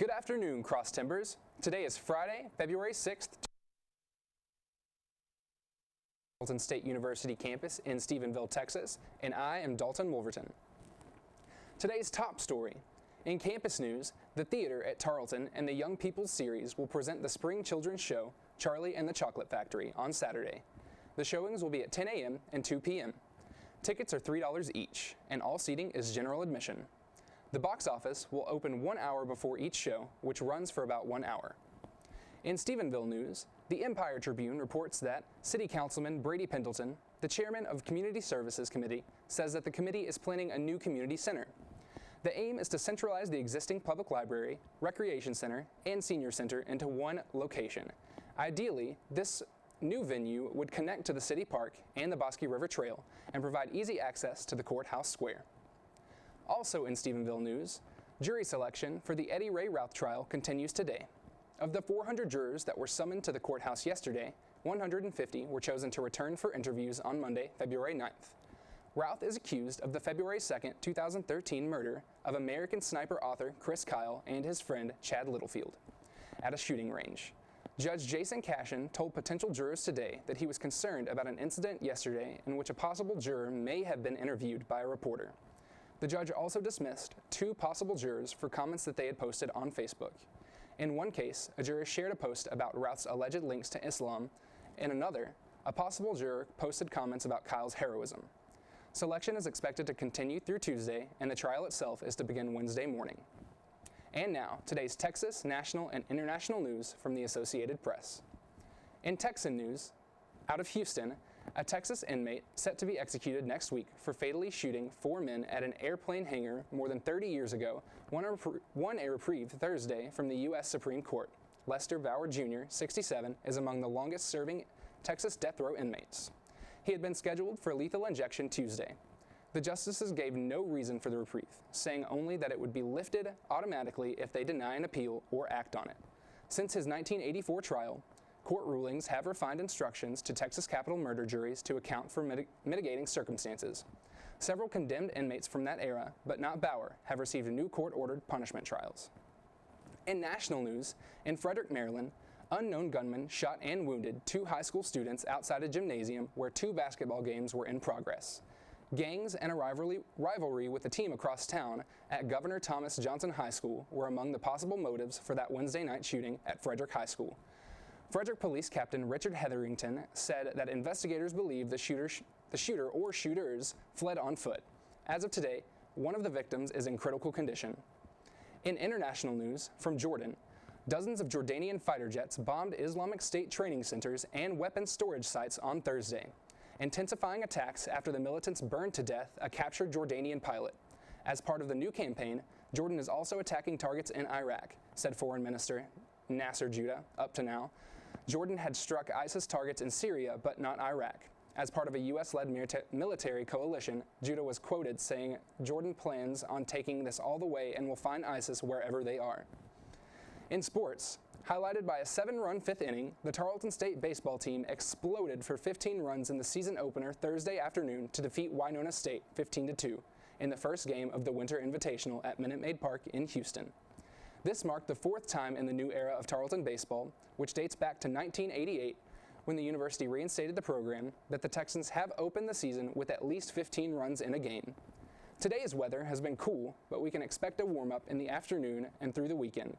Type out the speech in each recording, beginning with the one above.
Good afternoon, Cross Timbers. Today is Friday, February 6th, Tarleton State University campus in Stephenville, Texas, and I am Dalton Wolverton. Today's top story. In campus news, the theater at Tarleton and the Young People's Series will present the spring children's show, Charlie and the Chocolate Factory, on Saturday. The showings will be at 10 a.m. and 2 p.m. Tickets are $3 each, and all seating is general admission. The box office will open 1 hour before each show, which runs for about 1 hour. In Stephenville news, the Empire Tribune reports that City Councilman Brady Pendleton, the chairman of Community Services Committee, says that the committee is planning a new community center. The aim is to centralize the existing public library, recreation center, and senior center into one location. Ideally, this new venue would connect to the city park and the Bosque River Trail and provide easy access to the courthouse square. Also in Stephenville news, jury selection for the Eddie Ray Routh trial continues today. Of the 400 jurors that were summoned to the courthouse yesterday, 150 were chosen to return for interviews on Monday, February 9th. Routh is accused of the February 2nd, 2013 murder of American sniper author Chris Kyle and his friend Chad Littlefield at a shooting range. Judge Jason Cashin told potential jurors today that he was concerned about an incident yesterday in which a possible juror may have been interviewed by a reporter. The judge also dismissed 2 possible jurors for comments that they had posted on Facebook. In one case, a juror shared a post about Routh's alleged links to Islam. In another, a possible juror posted comments about Kyle's heroism. Selection is expected to continue through Tuesday, and the trial itself is to begin Wednesday morning. And now, today's Texas, national, and international news from the Associated Press. In Texan news, out of Houston, a Texas inmate set to be executed next week for fatally shooting 4 men at an airplane hangar more than 30 years ago won a reprieve Thursday from the U.S. Supreme Court. Lester Bauer Jr., 67, is among the longest-serving Texas death row inmates. He had been scheduled for lethal injection Tuesday. The justices gave no reason for the reprieve, saying only that it would be lifted automatically if they deny an appeal or act on it. Since his 1984 trial, court rulings have refined instructions to Texas capital murder juries to account for mitigating circumstances. Several condemned inmates from that era, but not Bauer, have received new court-ordered punishment trials. In national news, in Frederick, Maryland, unknown gunmen shot and wounded 2 high school students outside a gymnasium where 2 basketball games were in progress. Gangs and a rivalry with the team across town at Governor Thomas Johnson High School were among the possible motives for that Wednesday night shooting at Frederick High School. Frederick Police Captain Richard Hetherington said that investigators believe the shooter or shooters fled on foot. As of today, one of the victims is in critical condition. In international news, from Jordan, dozens of Jordanian fighter jets bombed Islamic State training centers and weapons storage sites on Thursday, intensifying attacks after the militants burned to death a captured Jordanian pilot. As part of the new campaign, Jordan is also attacking targets in Iraq, said Foreign Minister Nasser Judah. Up to now, Jordan had struck ISIS targets in Syria, but not Iraq. As part of a U.S.-led military coalition, Judah was quoted saying, "Jordan plans on taking this all the way and will find ISIS wherever they are." In sports, highlighted by a 7-run 5th inning, the Tarleton State baseball team exploded for 15 runs in the season opener Thursday afternoon to defeat Winona State 15-2 in the first game of the Winter Invitational at Minute Maid Park in Houston. This marked the 4th time in the new era of Tarleton baseball, which dates back to 1988, when the university reinstated the program, that the Texans have opened the season with at least 15 runs in a game. Today's weather has been cool, but we can expect a warm-up in the afternoon and through the weekend.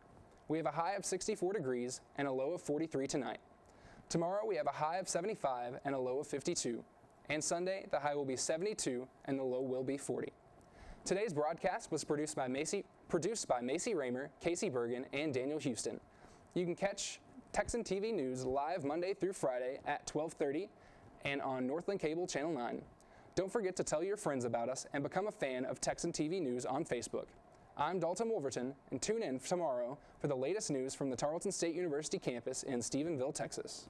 We have a high of 64 degrees and a low of 43 tonight. Tomorrow we have a high of 75 and a low of 52. And Sunday, the high will be 72 and the low will be 40. Today's broadcast was produced by Macy Raymer, Casey Bergen, and Daniel Houston. You can catch Texan TV News live Monday through Friday at 12:30 and on Northland Cable Channel 9. Don't forget to tell your friends about us and become a fan of Texan TV News on Facebook. I'm Dalton Wolverton, and tune in tomorrow for the latest news from the Tarleton State University campus in Stephenville, Texas.